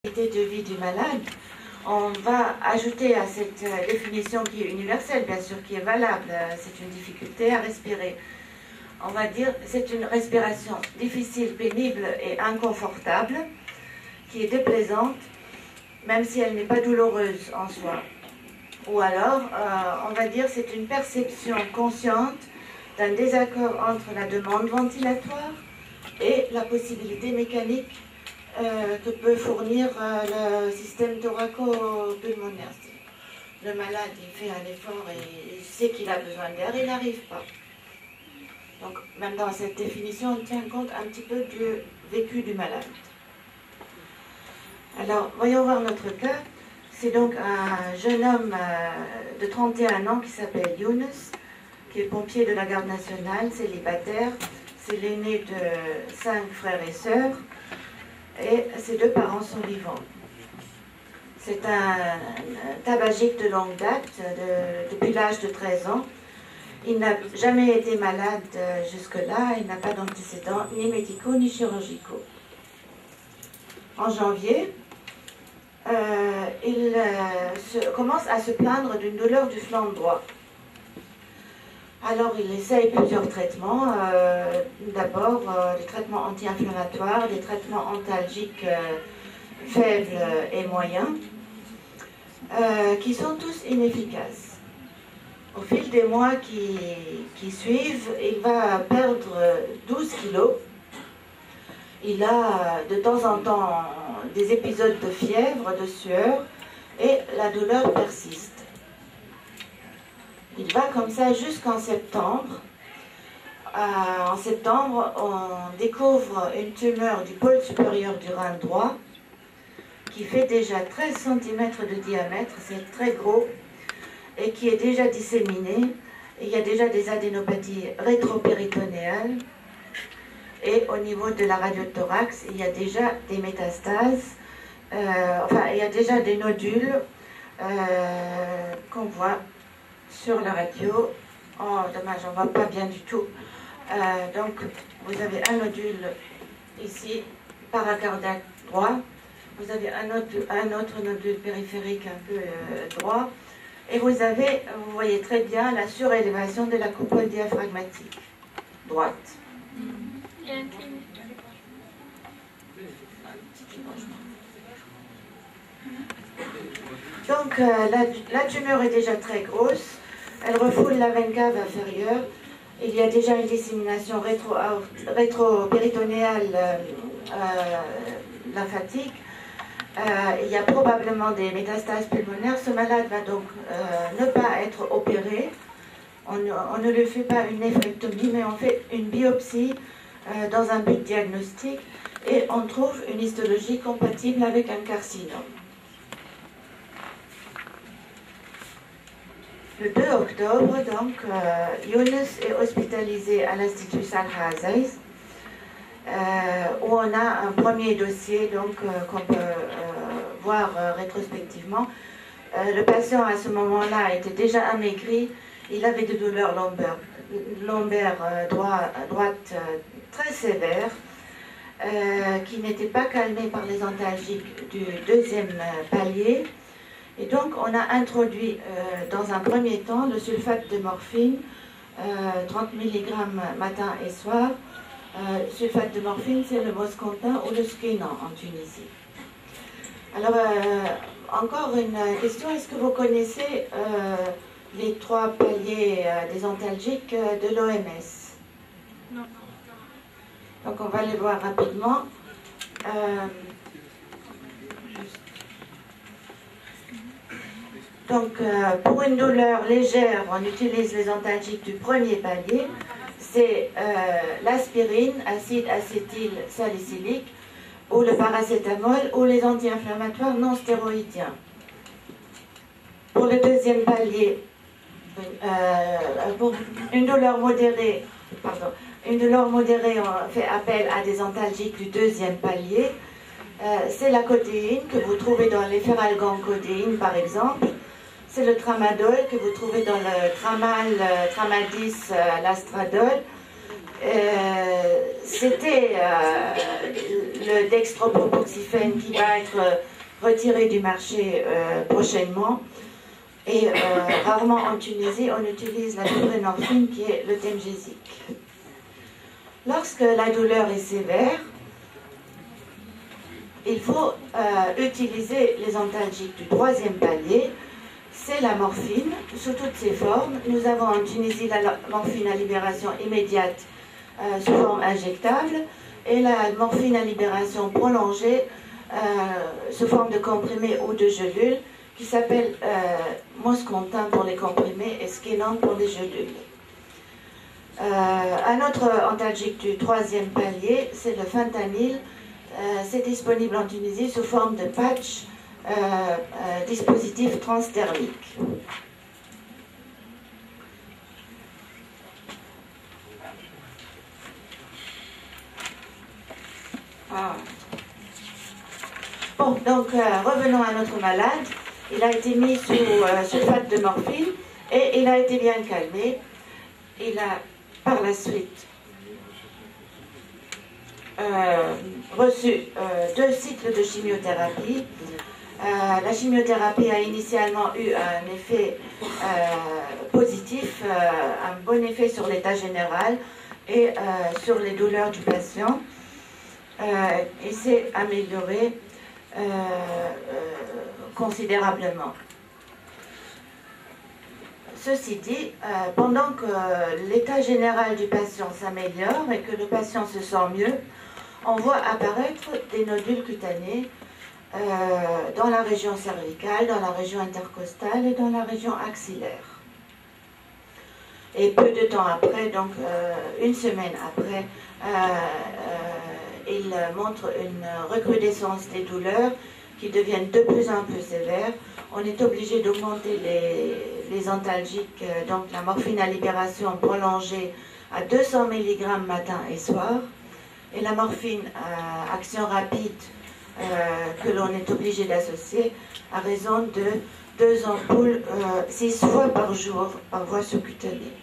de vie du malade, on va ajouter à cette définition qui est universelle, bien sûr, qui est valable, c'est une difficulté à respirer. On va dire c'est une respiration difficile, pénible et inconfortable, qui est déplaisante, même si elle n'est pas douloureuse en soi. Ou alors, on va dire c'est une perception consciente d'un désaccord entre la demande ventilatoire et la possibilité mécanique que peut fournir le système thoraco-pulmonaire. Le malade, il fait un effort et il sait qu'il a besoin d'air, il n'arrive pas. Donc, même dans cette définition, on tient compte un petit peu du vécu du malade. Alors, voyons voir notre cas. C'est donc un jeune homme de 31 ans qui s'appelle Younes, qui est pompier de la garde nationale, célibataire. C'est l'aîné de 5 frères et sœurs. Et ses 2 parents sont vivants. C'est un tabagique de longue date, depuis l'âge de 13 ans. Il n'a jamais été malade jusque-là, il n'a pas d'antécédents ni médicaux ni chirurgicaux. En janvier, il commence à se plaindre d'une douleur du flanc droit. Alors il essaye plusieurs traitements, d'abord des traitements anti-inflammatoires, des traitements antalgiques faibles et moyens, qui sont tous inefficaces. Au fil des mois qui suivent, il va perdre 12 kilos. Il a de temps en temps des épisodes de fièvre, de sueur, et la douleur persiste. Il va comme ça jusqu'en septembre. En septembre, on découvre une tumeur du pôle supérieur du rein droit qui fait déjà 13 cm de diamètre, c'est très gros, et qui est déjà disséminée. Il y a déjà des adénopathies rétropéritonéales. Et au niveau de la radiothorax, il y a déjà des métastases, il y a déjà des nodules qu'on voit sur la radio. Oh, dommage, on ne voit pas bien du tout. Donc, vous avez un nodule ici, paracardiaque droit. Vous avez un autre nodule périphérique un peu droit. Et vous voyez très bien la surélévation de la coupole diaphragmatique droite. Donc la tumeur est déjà très grosse, elle refoule la veine cave inférieure, il y a déjà une dissémination rétropéritonéale lymphatique, il y a probablement des métastases pulmonaires. Ce malade va donc ne pas être opéré, on ne lui fait pas une néphrectomie, mais on fait une biopsie dans un but diagnostique et on trouve une histologie compatible avec un carcinome. Le 2 octobre, donc, Younes est hospitalisé à l'Institut Salha Aziz, où on a un premier dossier qu'on peut voir rétrospectivement. Le patient à ce moment-là était déjà amaigri, il avait des douleurs lombaires droite très sévères, qui n'étaient pas calmées par les antalgiques du 2e palier. Et donc, on a introduit dans un premier temps le sulfate de morphine, 30 mg matin et soir. Sulfate de morphine, c'est le Moscontin ou le Skinan en Tunisie. Alors, encore une question, est-ce que vous connaissez les 3 paliers des antalgiques de l'OMS? Non. Donc, on va les voir rapidement. Donc, pour une douleur légère, on utilise les antalgiques du premier palier. C'est l'aspirine, acide acétyl salicylique, ou le paracétamol, ou les anti-inflammatoires non stéroïdiens. Pour le 2e palier, pour une douleur modérée, on fait appel à des antalgiques du 2e palier. C'est la codéine que vous trouvez dans les phénylgancodéine, par exemple. C'est le tramadol que vous trouvez dans le tramadis, l'astradol. C'était le dextropropoxyphène qui va être retiré du marché prochainement. Et rarement en Tunisie, on utilise la buprenorphine qui est le temgesic. Lorsque la douleur est sévère, il faut utiliser les antalgiques du troisième palier. C'est la morphine, sous toutes ses formes. Nous avons en Tunisie la morphine à libération immédiate sous forme injectable et la morphine à libération prolongée sous forme de comprimés ou de gelules qui s'appelle Moscontin pour les comprimés et Skenon pour les gelules. Un autre antalgique du troisième palier, c'est le fentanyl. C'est disponible en Tunisie sous forme de patch dispositif transdermique. Bon, donc revenons à notre malade. Il a été mis sous sulfate de morphine et il a été bien calmé. Il a par la suite reçu 2 cycles de chimiothérapie. La chimiothérapie a initialement eu un effet positif, un bon effet sur l'état général et sur les douleurs du patient. Et s'est amélioré considérablement. Ceci dit, pendant que l'état général du patient s'améliore et que le patient se sent mieux, on voit apparaître des nodules cutanés dans la région cervicale, dans la région intercostale et dans la région axillaire. Et peu de temps après, donc une semaine après, il montre une recrudescence des douleurs qui deviennent de plus en plus sévères. On est obligé d'augmenter les antalgiques, donc la morphine à libération prolongée à 200 mg matin et soir, et la morphine à action rapide que l'on est obligé d'associer à raison de 2 ampoules 6 fois par jour par voie sous-cutanée.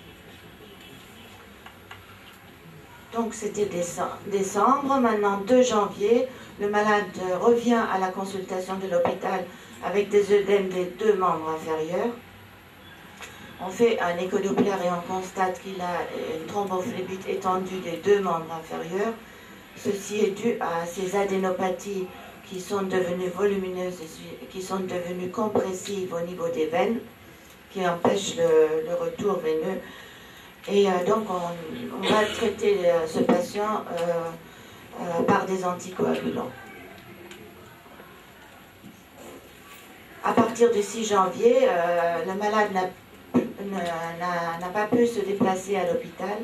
Donc c'était décembre, maintenant 2 janvier, le malade revient à la consultation de l'hôpital avec des œdèmes des 2 membres inférieurs. On fait un échodoppler et on constate qu'il a une thrombophlébite étendue des 2 membres inférieurs. Ceci est dû à ces adénopathies qui sont devenues volumineuses et qui sont devenues compressives au niveau des veines, qui empêchent le retour veineux. Et donc on va traiter ce patient par des anticoagulants. À partir du 6 janvier, le malade n'a pas pu se déplacer à l'hôpital.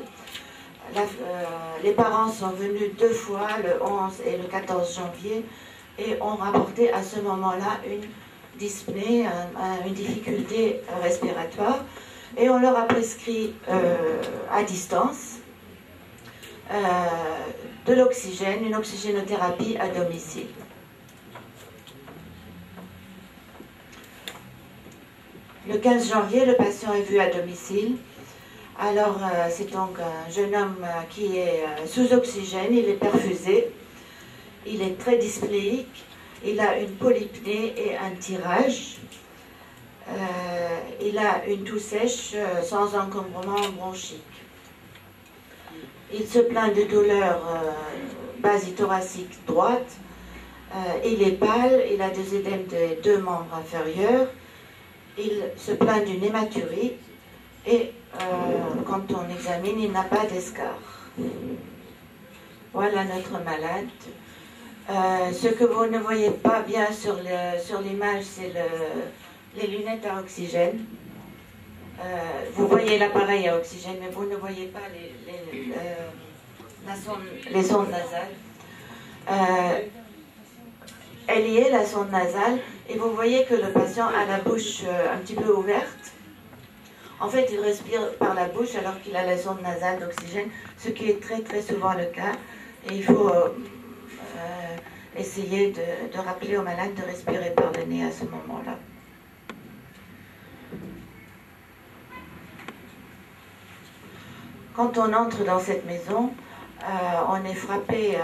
Les parents sont venus 2 fois, le 11 et le 14 janvier, et ont rapporté à ce moment-là une dyspnée, une difficulté respiratoire. Et on leur a prescrit à distance de l'oxygène, une oxygénothérapie à domicile. Le 15 janvier, le patient est vu à domicile. Alors, c'est donc un jeune homme qui est sous oxygène, il est perfusé, il est très dyspnéique, il a une polypnée et un tirage. Il a une toux sèche sans encombrement bronchique. Il se plaint de douleurs basithoraciques droite. Il est pâle, il a des œdèmes des 2 membres inférieurs. Il se plaint d'une hématurie et quand on examine, il n'a pas d'escarre. Voilà notre malade. Ce que vous ne voyez pas bien sur l'image, c'est les lunettes à oxygène. Vous voyez l'appareil à oxygène, mais vous ne voyez pas les sondes nasales. Elle y est, la sonde nasale, et vous voyez que le patient a la bouche un petit peu ouverte. En fait, il respire par la bouche alors qu'il a la sonde nasale d'oxygène, ce qui est très très souvent le cas. Et il faut essayer de rappeler au malade de respirer par le nez à ce moment-là. Quand on entre dans cette maison, on est frappé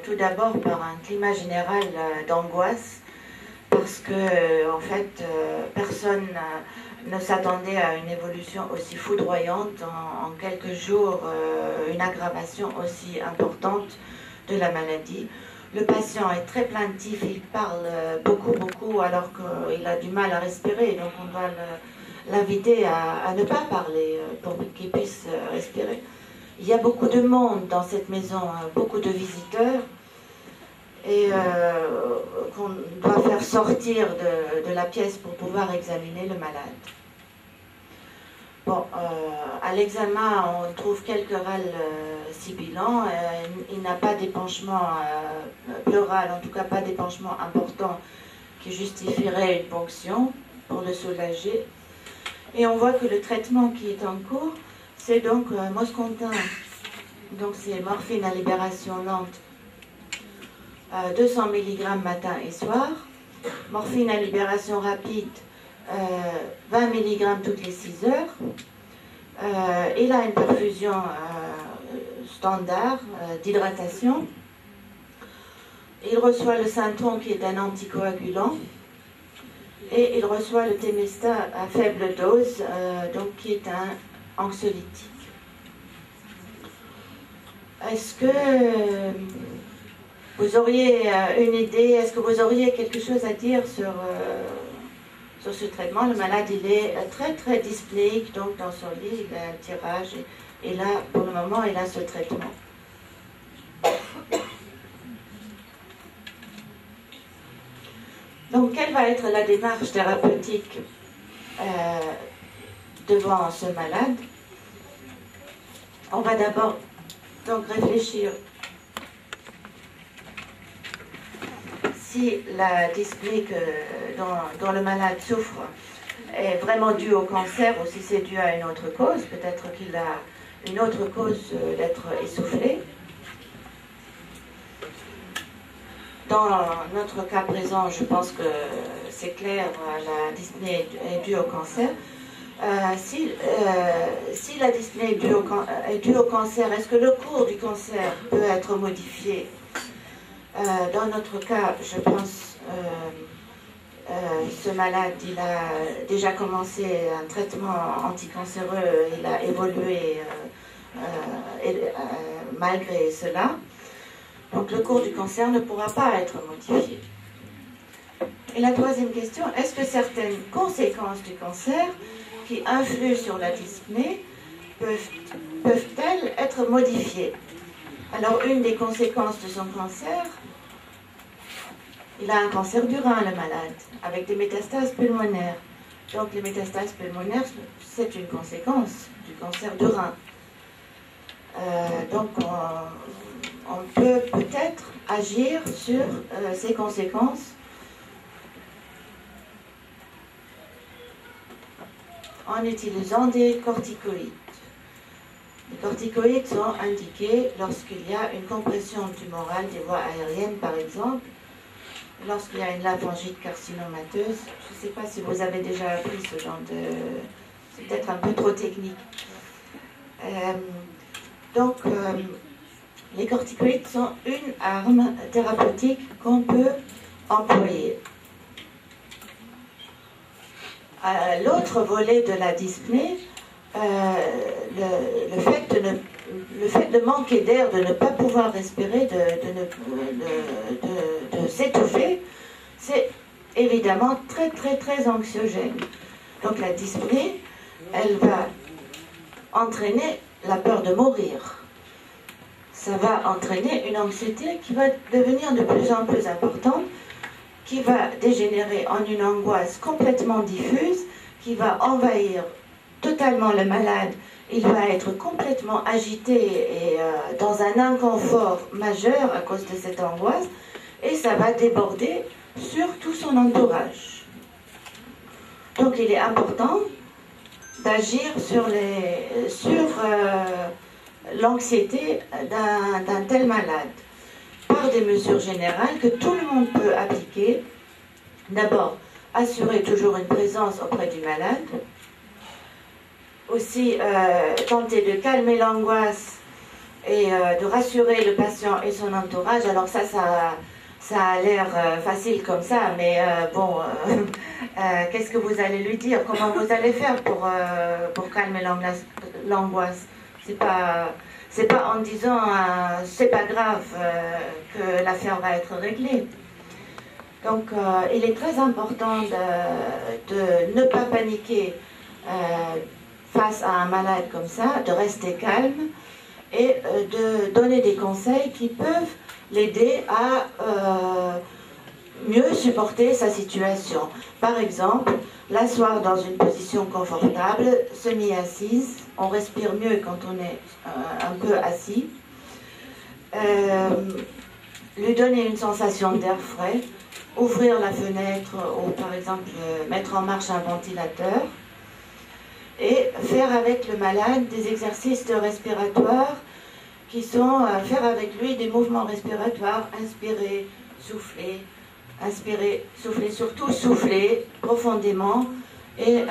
tout d'abord par un climat général d'angoisse, parce que en fait, personne ne s'attendait à une évolution aussi foudroyante en quelques jours, une aggravation aussi importante de la maladie. Le patient est très plaintif, il parle beaucoup alors qu'il a du mal à respirer, donc on doit l'inviter à ne pas parler pour qu'il puisse respirer. Il y a beaucoup de monde dans cette maison, beaucoup de visiteurs, et qu'on doit faire sortir de la pièce pour pouvoir examiner le malade. Bon, à l'examen, on trouve quelques râles sibilants. Il n'a pas d'épanchement pleural, en tout cas pas d'épanchement important qui justifierait une ponction pour le soulager. Et on voit que le traitement qui est en cours, c'est donc Moscontin. Donc c'est morphine à libération lente, 200 mg matin et soir. Morphine à libération rapide, 20 mg toutes les 6 heures. Il a une perfusion standard d'hydratation. Il reçoit le Synthron qui est un anticoagulant. Et il reçoit le Temesta à faible dose, donc qui est un anxiolytique. Est-ce que vous auriez une idée, est-ce que vous auriez quelque chose à dire sur ce traitement? Le malade, il est très dyspnéique, donc dans son lit, il a un tirage, et là, pour le moment, il a ce traitement. Donc, quelle va être la démarche thérapeutique devant ce malade? On va d'abord donc réfléchir si la dyspnée dont le malade souffre est vraiment due au cancer ou si c'est dû à une autre cause. Peut-être qu'il a une autre cause d'être essoufflé. Dans notre cas présent, je pense que c'est clair, la dyspnée est due au cancer. Si la dyspnée est due au cancer, est-ce que le cours du cancer peut être modifié? Dans notre cas, je pense, ce malade, il a déjà commencé un traitement anticancéreux, il a évolué malgré cela. Donc le cours du cancer ne pourra pas être modifié. Et la troisième question, est-ce que certaines conséquences du cancer qui influent sur la dyspnée peuvent-elles être modifiées? Alors une des conséquences de son cancer, il a un cancer du rein, le malade, avec des métastases pulmonaires. Donc les métastases pulmonaires, c'est une conséquence du cancer du rein. Donc on peut peut-être agir sur ces conséquences en utilisant des corticoïdes. Les corticoïdes sont indiqués lorsqu'il y a une compression tumorale des voies aériennes, par exemple, lorsqu'il y a une laryngite carcinomateuse. Je ne sais pas si vous avez déjà appris ce genre de... C'est peut-être un peu trop technique. Donc, les corticoïdes sont une arme thérapeutique qu'on peut employer. L'autre volet de la dyspnée, le fait de manquer d'air, de ne pas pouvoir respirer, de s'étouffer, c'est évidemment très anxiogène. Donc la dyspnée, elle va entraîner la peur de mourir. Ça va entraîner une anxiété qui va devenir de plus en plus importante, qui va dégénérer en une angoisse complètement diffuse, qui va envahir totalement le malade. Il va être complètement agité et dans un inconfort majeur à cause de cette angoisse, et ça va déborder sur tout son entourage. Donc il est important d'agir sur l'anxiété d'un tel malade par des mesures générales que tout le monde peut appliquer. D'abord, assurer toujours une présence auprès du malade. aussi tenter de calmer l'angoisse et de rassurer le patient et son entourage. Alors ça a l'air facile comme ça, mais bon, qu'est-ce que vous allez lui dire? Comment vous allez faire pour calmer l'angoisse? C'est pas en disant c'est pas grave que l'affaire va être réglée. Donc il est très important de ne pas paniquer face à un malade comme ça, de rester calme et de donner des conseils qui peuvent l'aider à mieux supporter sa situation. Par exemple, l'asseoir dans une position confortable, semi-assise, on respire mieux quand on est un peu assis. Lui donner une sensation d'air frais, ouvrir la fenêtre ou par exemple mettre en marche un ventilateur et faire avec le malade des exercices respiratoires qui sont faire avec lui des mouvements respiratoires, inspirer, souffler, surtout souffler profondément et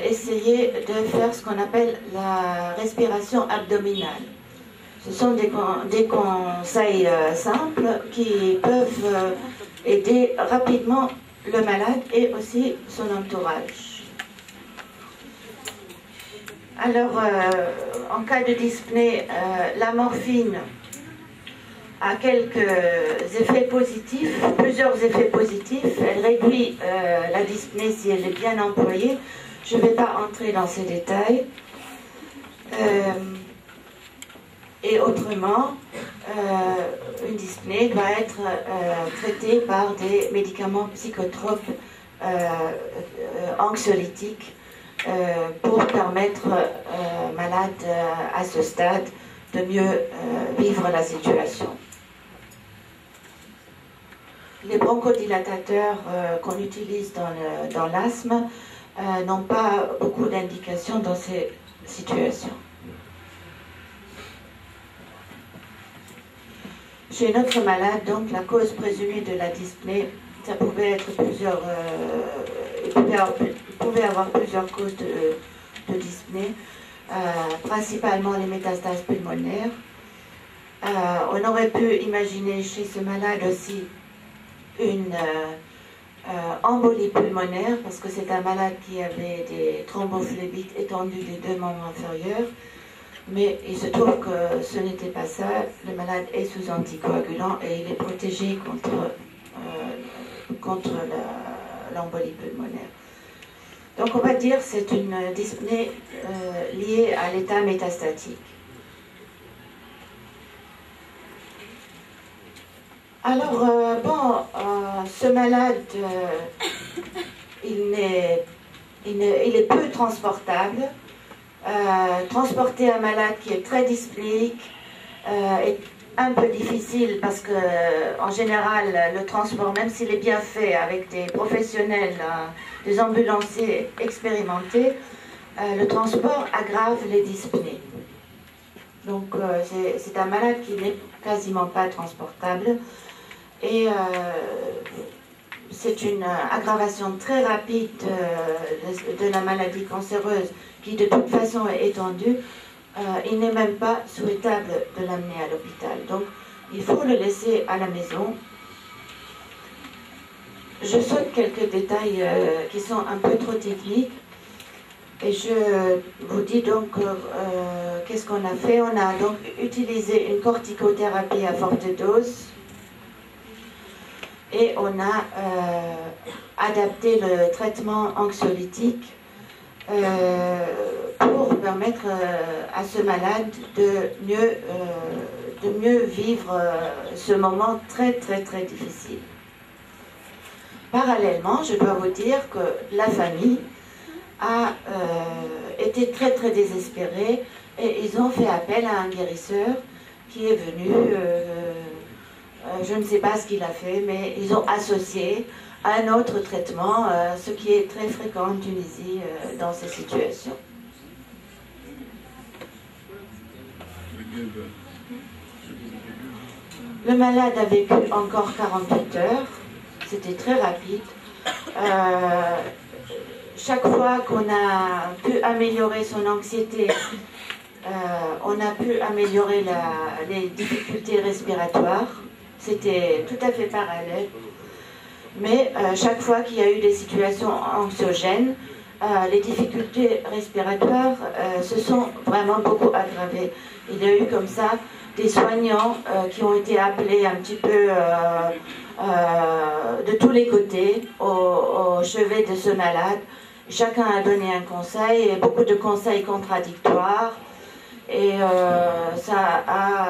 essayer de faire ce qu'on appelle la respiration abdominale. Ce sont des conseils simples qui peuvent aider rapidement le malade et aussi son entourage. Alors, en cas de dyspnée, la morphine a quelques effets positifs, plusieurs effets positifs. Elle réduit la dyspnée si elle est bien employée. Je ne vais pas entrer dans ces détails. Et autrement, une dyspnée va être traitée par des médicaments psychotropes anxiolytiques pour permettre malade à ce stade de mieux vivre la situation. Les bronchodilatateurs qu'on utilise dans l'asthme n'ont pas beaucoup d'indications dans ces situations. Chez notre malade, donc, la cause présumée de la dyspnée, ça pouvait être il pouvait avoir plusieurs causes de dyspnée, principalement les métastases pulmonaires. On aurait pu imaginer chez ce malade aussi une embolie pulmonaire, parce que c'est un malade qui avait des thrombophlébite étendus des deux membres inférieurs, mais il se trouve que ce n'était pas ça. Le malade est sous anticoagulant et il est protégé contre l'embolie pulmonaire. Donc on va dire que c'est une dyspnée liée à l'état métastatique. Alors, ce malade, il est peu transportable. Transporter un malade qui est très dyspnéique est un peu difficile parce que, en général, le transport, même s'il est bien fait avec des professionnels, des ambulanciers expérimentés, le transport aggrave les dyspnées. Donc, c'est un malade qui n'est quasiment pas transportable. Et c'est une aggravation très rapide de la maladie cancéreuse qui de toute façon est étendue. Il n'est même pas souhaitable de l'amener à l'hôpital. Donc il faut le laisser à la maison. Je saute quelques détails qui sont un peu trop techniques. Et je vous dis donc qu'est-ce qu'on a fait. On a donc utilisé une corticothérapie à forte dose. Et on a adapté le traitement anxiolytique pour permettre à ce malade de mieux vivre ce moment très difficile. Parallèlement, je dois vous dire que la famille a été très désespérée et ils ont fait appel à un guérisseur qui est venu... je ne sais pas ce qu'il a fait, mais ils ont associé un autre traitement, ce qui est très fréquent en Tunisie dans ces situations. Le malade a vécu encore 48 heures, c'était très rapide. chaque fois qu'on a pu améliorer son anxiété, on a pu améliorer les difficultés respiratoires. C'était tout à fait parallèle. Mais chaque fois qu'il y a eu des situations anxiogènes, les difficultés respiratoires se sont vraiment beaucoup aggravées. Il y a eu comme ça des soignants qui ont été appelés un petit peu de tous les côtés au chevet de ce malade. Chacun a donné un conseil et beaucoup de conseils contradictoires. Et ça a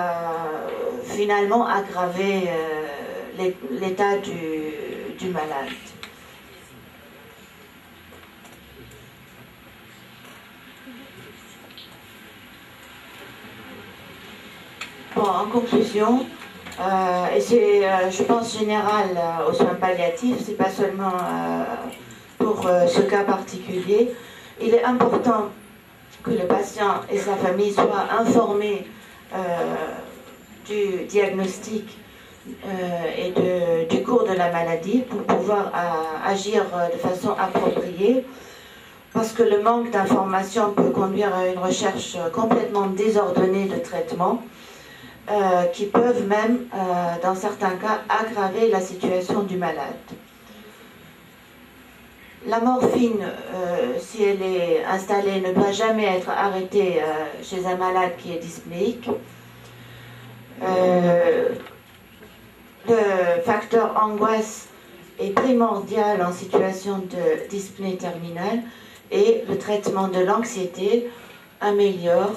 finalement aggravé l'état du malade. Bon, en conclusion, et c'est, je pense, général aux soins palliatifs, c'est pas seulement pour ce cas particulier, il est important que le patient et sa famille soient informés du diagnostic et du cours de la maladie pour pouvoir agir de façon appropriée, parce que le manque d'information peut conduire à une recherche complètement désordonnée de traitements qui peuvent même, dans certains cas, aggraver la situation du malade. La morphine, si elle est installée, ne doit jamais être arrêtée chez un malade qui est dyspnéique. Le facteur angoisse est primordial en situation de dyspnée terminale et le traitement de l'anxiété améliore